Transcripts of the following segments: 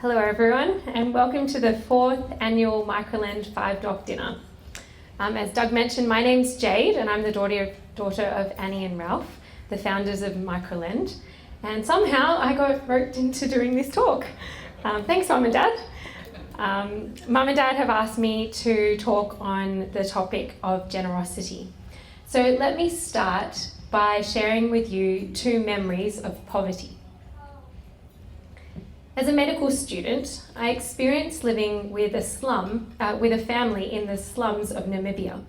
Hello everyone, and welcome to the 4th annual Microlend 5 Doc Dinner. As Doug mentioned, my name's Jade and I'm the daughter of Annie and Ralph, the founders of Microlend, and somehow I got roped into doing this talk. Thanks Mum and Dad. Mum and Dad have asked me to talk on the topic of generosity. So let me start by sharing with you 2 memories of poverty. As a medical student, I experienced living with a family in the slums of Namibia.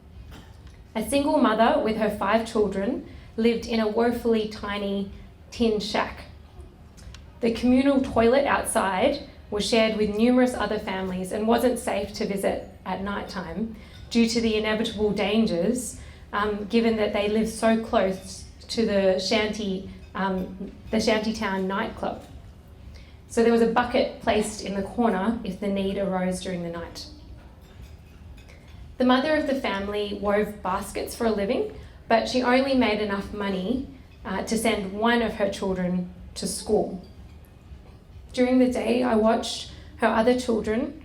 A single mother with her 5 children lived in a woefully tiny tin shack. The communal toilet outside was shared with numerous other families and wasn't safe to visit at night time due to the inevitable dangers, given that they lived so close to the shantytown nightclub. So there was a bucket placed in the corner if the need arose during the night. The mother of the family wove baskets for a living, but she only made enough money to send one of her children to school. During the day, I watched her other children,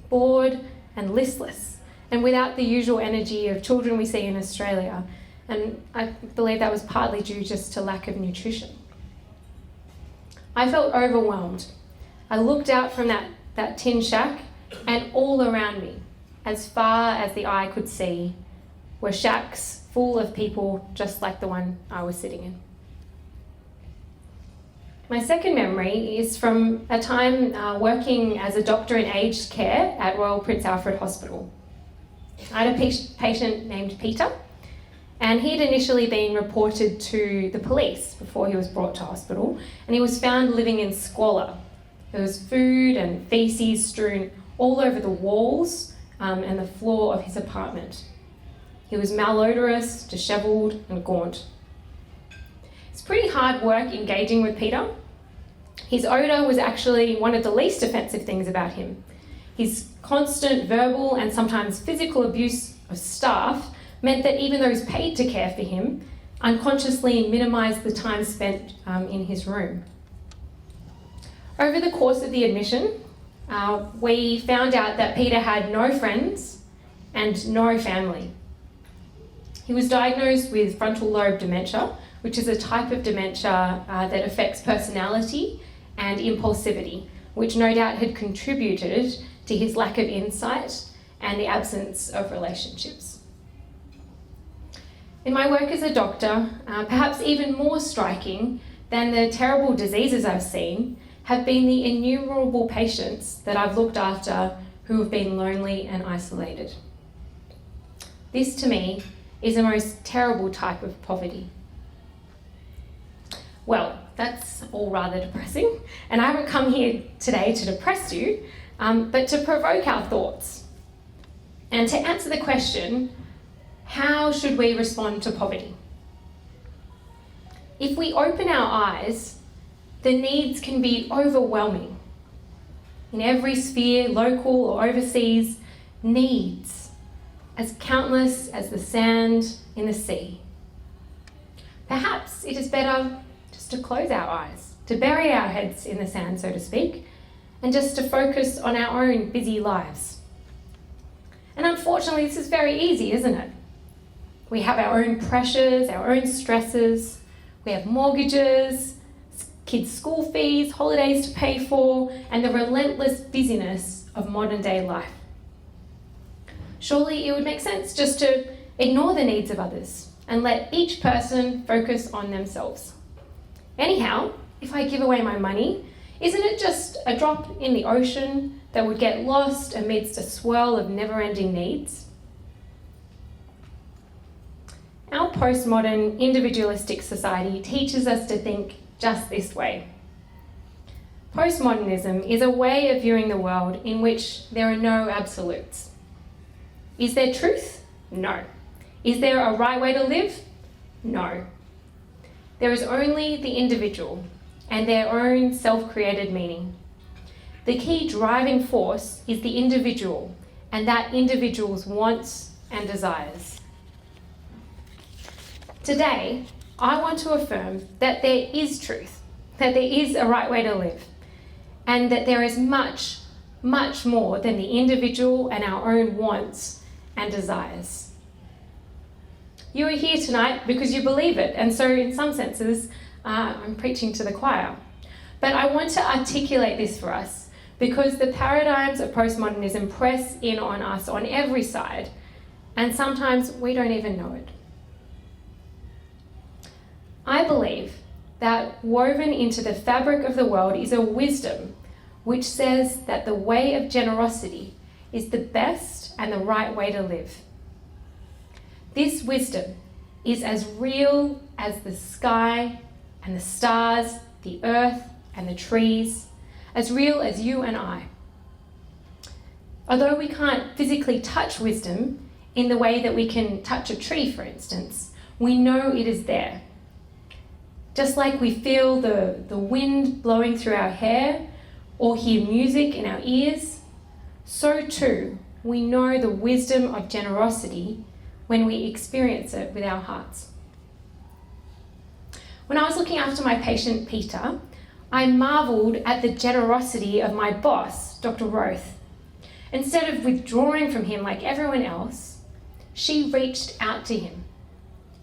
bored and listless, and without the usual energy of children we see in Australia, and I believe that was partly due just to lack of nutrition. I felt overwhelmed. I looked out from that tin shack, and all around me, as far as the eye could see, were shacks full of people just like the one I was sitting in. My second memory is from a time working as a doctor in aged care at Royal Prince Alfred Hospital. I had a patient named Peter, and he'd initially been reported to the police before he was brought to hospital, and he was found living in squalor. There was food and feces strewn all over the walls and the floor of his apartment. He was malodorous, dishevelled and gaunt. It's pretty hard work engaging with Peter. His odour was actually one of the least offensive things about him. His constant verbal and sometimes physical abuse of staff meant that even those paid to care for him unconsciously minimised the time spent in his room. Over the course of the admission, we found out that Peter had no friends and no family. He was diagnosed with frontal lobe dementia, which is a type of dementia that affects personality and impulsivity, which no doubt had contributed to his lack of insight and the absence of relationships. In my work as a doctor, perhaps even more striking than the terrible diseases I've seen have been the innumerable patients that I've looked after who have been lonely and isolated. This, to me, is the most terrible type of poverty. Well, that's all rather depressing, and I haven't come here today to depress you, but to provoke our thoughts and to answer the question, how should we respond to poverty? If we open our eyes, the needs can be overwhelming. In every sphere, local or overseas, needs as countless as the sand in the sea. Perhaps it is better just to close our eyes, to bury our heads in the sand, so to speak, and just to focus on our own busy lives. And unfortunately, this is very easy, isn't it? We have our own pressures, our own stresses. We have mortgages, kids' school fees, holidays to pay for, and the relentless busyness of modern day life. Surely it would make sense just to ignore the needs of others and let each person focus on themselves. Anyhow, if I give away my money, isn't it just a drop in the ocean that would get lost amidst a swirl of never-ending needs? Our postmodern individualistic society teaches us to think just this way. Postmodernism is a way of viewing the world in which there are no absolutes. Is there truth? No. Is there a right way to live? No. There is only the individual and their own self-created meaning. The key driving force is the individual and that individual's wants and desires. Today, I want to affirm that there is truth, that there is a right way to live, and that there is much, much more than the individual and our own wants and desires. You are here tonight because you believe it, and so in some senses, I'm preaching to the choir. But I want to articulate this for us because the paradigms of postmodernism press in on us on every side, and sometimes we don't even know it. I believe that woven into the fabric of the world is a wisdom which says that the way of generosity is the best and the right way to live. This wisdom is as real as the sky and the stars, the earth and the trees, as real as you and I. Although we can't physically touch wisdom in the way that we can touch a tree, for instance, we know it is there. Just like we feel the wind blowing through our hair or hear music in our ears, so too we know the wisdom of generosity when we experience it with our hearts. When I was looking after my patient Peter, I marvelled at the generosity of my boss, Dr. Roth. Instead of withdrawing from him like everyone else, she reached out to him.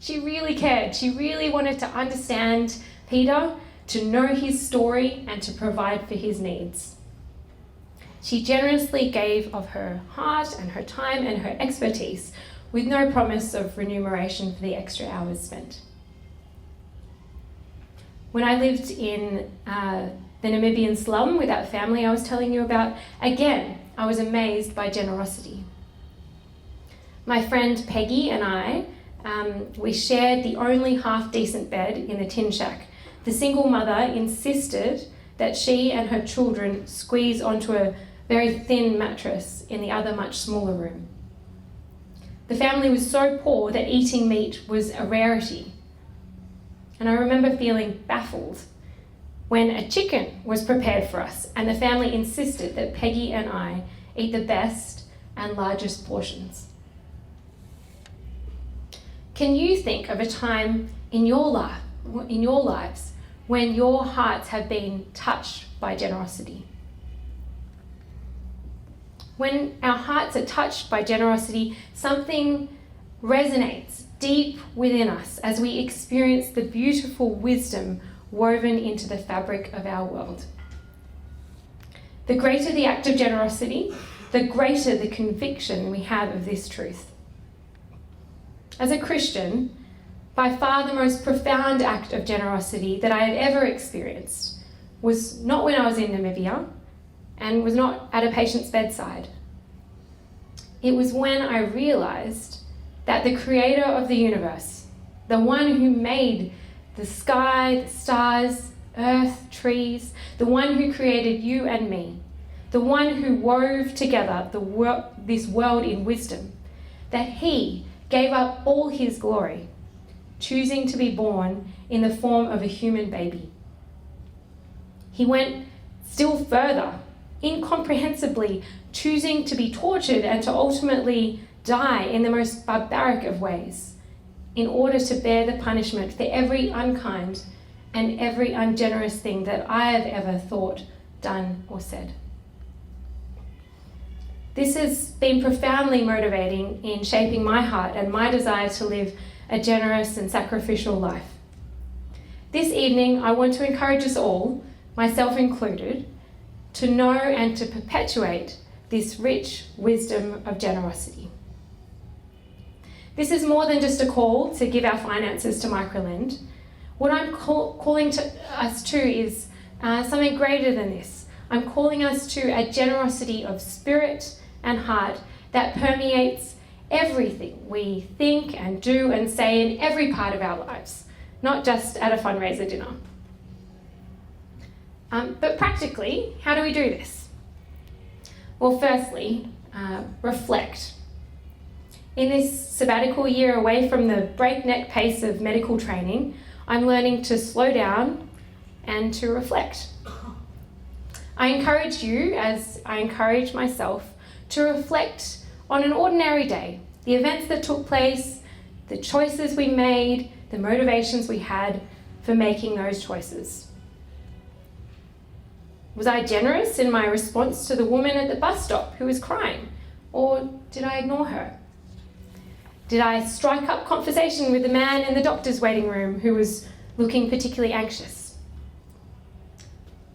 She really cared. She really wanted to understand Peter, to know his story, and to provide for his needs. She generously gave of her heart and her time and her expertise with no promise of remuneration for the extra hours spent. When I lived in the Namibian slum with that family I was telling you about, again, I was amazed by generosity. My friend Peggy and I, we shared the only half-decent bed in the tin shack. The single mother insisted that she and her children squeeze onto a very thin mattress in the other much smaller room. The family was so poor that eating meat was a rarity. And I remember feeling baffled when a chicken was prepared for us and the family insisted that Peggy and I eat the best and largest portions. Can you think of a time in your lives when your hearts have been touched by generosity? When our hearts are touched by generosity, something resonates deep within us as we experience the beautiful wisdom woven into the fabric of our world. The greater the act of generosity, the greater the conviction we have of this truth. As a Christian, by far the most profound act of generosity that I have ever experienced was not when I was in Namibia and was not at a patient's bedside. It was when I realized that the creator of the universe, the one who made the sky, the stars, earth, trees, the one who created you and me, the one who wove together this world in wisdom, that he gave up all his glory, choosing to be born in the form of a human baby. He went still further, incomprehensibly choosing to be tortured and to ultimately die in the most barbaric of ways in order to bear the punishment for every unkind and every ungenerous thing that I have ever thought, done, or said. This has been profoundly motivating in shaping my heart and my desire to live a generous and sacrificial life. This evening, I want to encourage us all, myself included, to know and to perpetuate this rich wisdom of generosity. This is more than just a call to give our finances to Microlend. What I'm calling us to is something greater than this. I'm calling us to a generosity of spirit and heart that permeates everything we think and do and say in every part of our lives, not just at a fundraiser dinner. But practically, how do we do this? Well, firstly, reflect. In this sabbatical year away from the breakneck pace of medical training, I'm learning to slow down and to reflect. I encourage you, as I encourage myself, to reflect on an ordinary day, the events that took place, the choices we made, the motivations we had for making those choices. Was I generous in my response to the woman at the bus stop who was crying? Or did I ignore her? Did I strike up conversation with the man in the doctor's waiting room who was looking particularly anxious?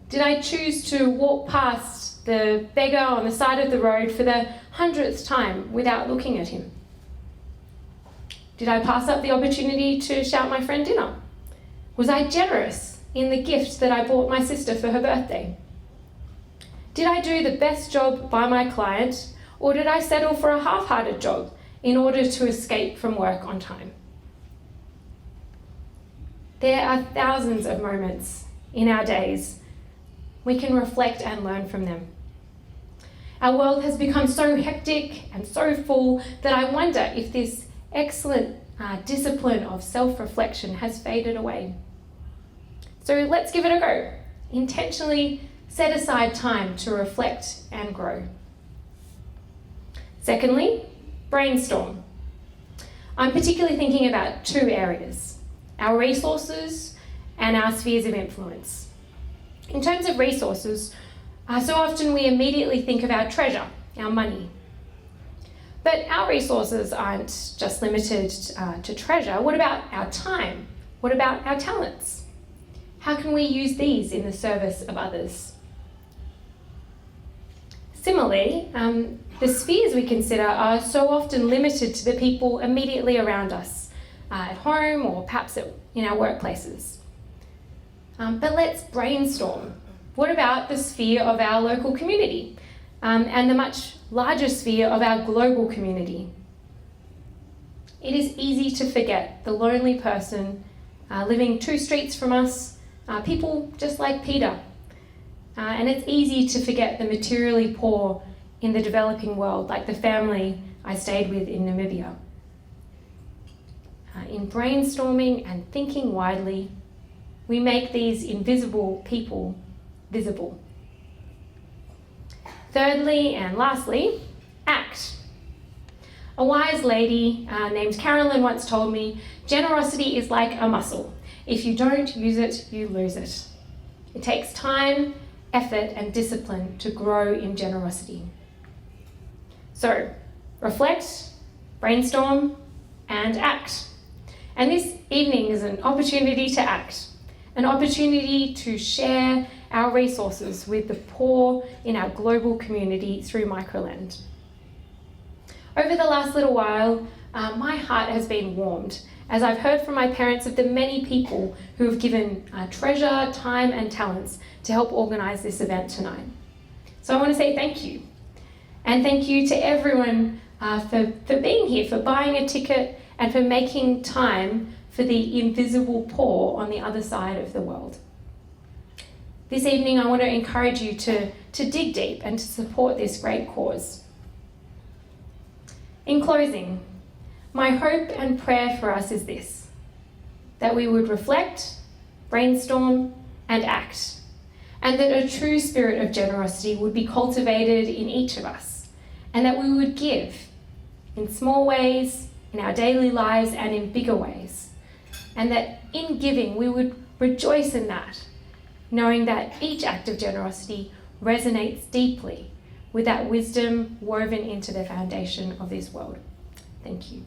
Did I choose to walk past the beggar on the side of the road for the 100th time without looking at him? Did I pass up the opportunity to shout my friend dinner? Was I generous in the gift that I bought my sister for her birthday? Did I do the best job by my client, or did I settle for a half-hearted job in order to escape from work on time? There are thousands of moments in our days. We can reflect and learn from them. Our world has become so hectic and so full that I wonder if this excellent discipline of self-reflection has faded away. So let's give it a go. Intentionally set aside time to reflect and grow. Secondly, brainstorm. I'm particularly thinking about two areas: our resources and our spheres of influence. In terms of resources, so often we immediately think of our treasure, our money. But our resources aren't just limited to treasure. What about our time? What about our talents? How can we use these in the service of others? Similarly, the spheres we consider are so often limited to the people immediately around us, at home or perhaps in our workplaces. But let's brainstorm. What about the sphere of our local community and the much larger sphere of our global community? It is easy to forget the lonely person living 2 streets from us, people just like Peter. And it's easy to forget the materially poor in the developing world, like the family I stayed with in Namibia. In brainstorming and thinking widely, we make these invisible people visible. Thirdly and lastly, act. A wise lady named Carolyn once told me, generosity is like a muscle. If you don't use it, you lose it. It takes time, effort, and discipline to grow in generosity. So, reflect, brainstorm, and act. And this evening is an opportunity to act, an opportunity to share our resources with the poor in our global community through Microlend. Over the last little while, my heart has been warmed as I've heard from my parents of the many people who have given treasure, time, and talents to help organise this event tonight. So I want to say thank you. And thank you to everyone for being here, for buying a ticket, and for making time for the invisible poor on the other side of the world. This evening, I want to encourage you to dig deep and to support this great cause. In closing, my hope and prayer for us is this: that we would reflect, brainstorm, and act, and that a true spirit of generosity would be cultivated in each of us, and that we would give in small ways, in our daily lives, and in bigger ways, and that in giving we would rejoice in that, knowing that each act of generosity resonates deeply with that wisdom woven into the foundation of this world. Thank you.